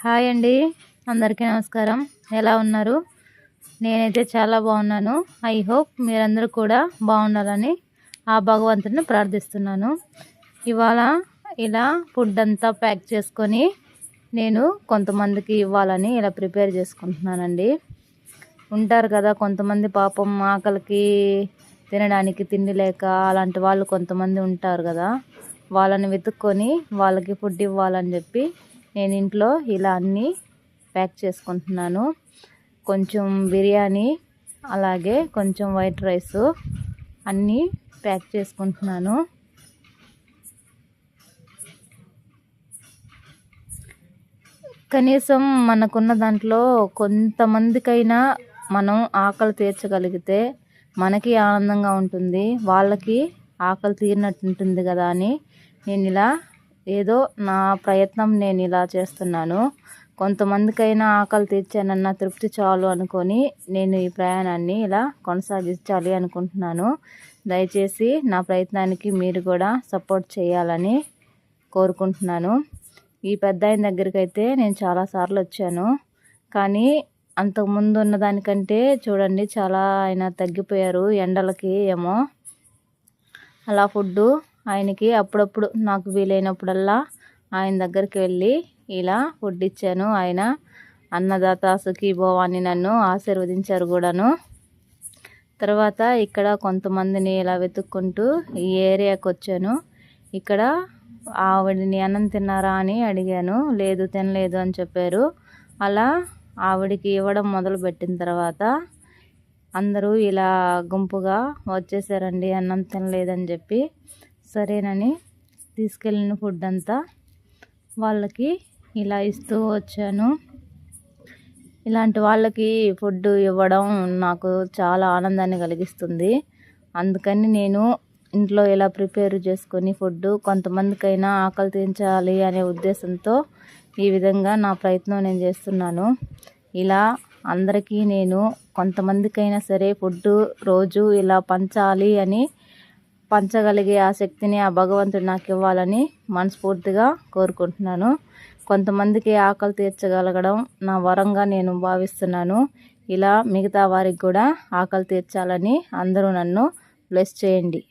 Hi అండి, అందరికీ నమస్కారం. ఎలా ఉన్నారు? నేనైతే చాలా బాగున్నాను. ఐ హోప్ మీరందరూ కూడా బాగుండాలని ఆ భగవంతుడిని ప్రార్థిస్తున్నాను. ఇవాళ ఇలా ఫుడ్ అంతా ప్యాక్ చేసుకొని నేను కొంతమందికి ఇవ్వాలని ఇలా ప్రిపేర్ చేసుకుంటున్నానండి. ఉంటారు కదా కొంతమంది, పాపం ఆకలికి తినడానికి తిండి లేక అలాంటి వాళ్ళు కొంతమంది ఉంటారు కదా, వాళ్ళని వెతుక్కొని వాళ్ళకి ఫుడ్ ఇవ్వాలని చెప్పి నేను ఇంట్లో ఇలా అన్నీ ప్యాక్ చేసుకుంటున్నాను. కొంచెం బిర్యానీ, అలాగే కొంచెం వైట్ రైస్ అన్నీ ప్యాక్ చేసుకుంటున్నాను. కనీసం మనకున్న దాంట్లో కొంతమందికైనా మనం ఆకలి తీర్చగలిగితే మనకి ఆనందంగా ఉంటుంది, వాళ్ళకి ఆకలి తీరినట్టు ఉంటుంది కదా అని నేను ఇలా ఏదో నా ప్రయత్నం నేను ఇలా చేస్తున్నాను. కొంతమందికైనా ఆకలి తీర్చానన్న తృప్తి చాలు అనుకొని నేను ఈ ప్రయాణాన్ని ఇలా కొనసాగించాలి అనుకుంటున్నాను. దయచేసి నా ప్రయత్నానికి మీరు కూడా సపోర్ట్ చేయాలని కోరుకుంటున్నాను. ఈ పెద్ద ఆయన దగ్గరికి అయితే నేను చాలాసార్లు వచ్చాను, కానీ అంతకుముందు ఉన్న దానికంటే చూడండి చాలా ఆయన తగ్గిపోయారు. ఎండలకి ఏమో అలా ఫుడ్డు ఆయనకి అప్పుడప్పుడు నాకు వీలైనప్పుడల్లా ఆయన దగ్గరికి వెళ్ళి ఇలా ఫుడ్ ఇచ్చాను. ఆయన అన్నదాత సుఖీభవ అని నన్ను ఆశీర్వదించారు కూడాను. తర్వాత ఇక్కడ కొంతమందిని ఇలా వెతుక్కుంటూ ఈ ఏరియాకి వచ్చాను. ఇక్కడ ఆవిడని అన్నం తిన్నారా అని అడిగాను. లేదు, తినలేదు అని చెప్పారు. అలా ఆవిడికి ఇవ్వడం మొదలుపెట్టిన తర్వాత అందరూ ఇలా గుంపుగా వచ్చేసారండి అన్నం తినలేదని చెప్పి. సరేనని తీసుకెళ్ళిన ఫుడ్ అంతా వాళ్ళకి ఇలా ఇస్తూ వచ్చాను. ఇలాంటి వాళ్ళకి ఫుడ్ ఇవ్వడం నాకు చాలా ఆనందాన్ని కలిగిస్తుంది. అందుకని నేను ఇంట్లో ఇలా ప్రిపేర్ చేసుకొని ఫుడ్ కొంతమందికైనా ఆకలి తీర్చాలి అనే ఉద్దేశంతో ఈ విధంగా నా ప్రయత్నం నేను చేస్తున్నాను. ఇలా అందరికీ నేను కొంతమందికైనా సరే ఫుడ్ రోజు ఇలా పంచాలి అని, పంచగలిగే ఆ శక్తిని ఆ భగవంతుడు నాకు ఇవ్వాలని మనస్ఫూర్తిగా కోరుకుంటున్నాను. కొంతమందికి ఆకలి తీర్చగలగడం నా వరంగా నేను భావిస్తున్నాను. ఇలా మిగతా వారికి కూడా ఆకలి తీర్చాలని అందరూ నన్ను బ్లెస్ చేయండి.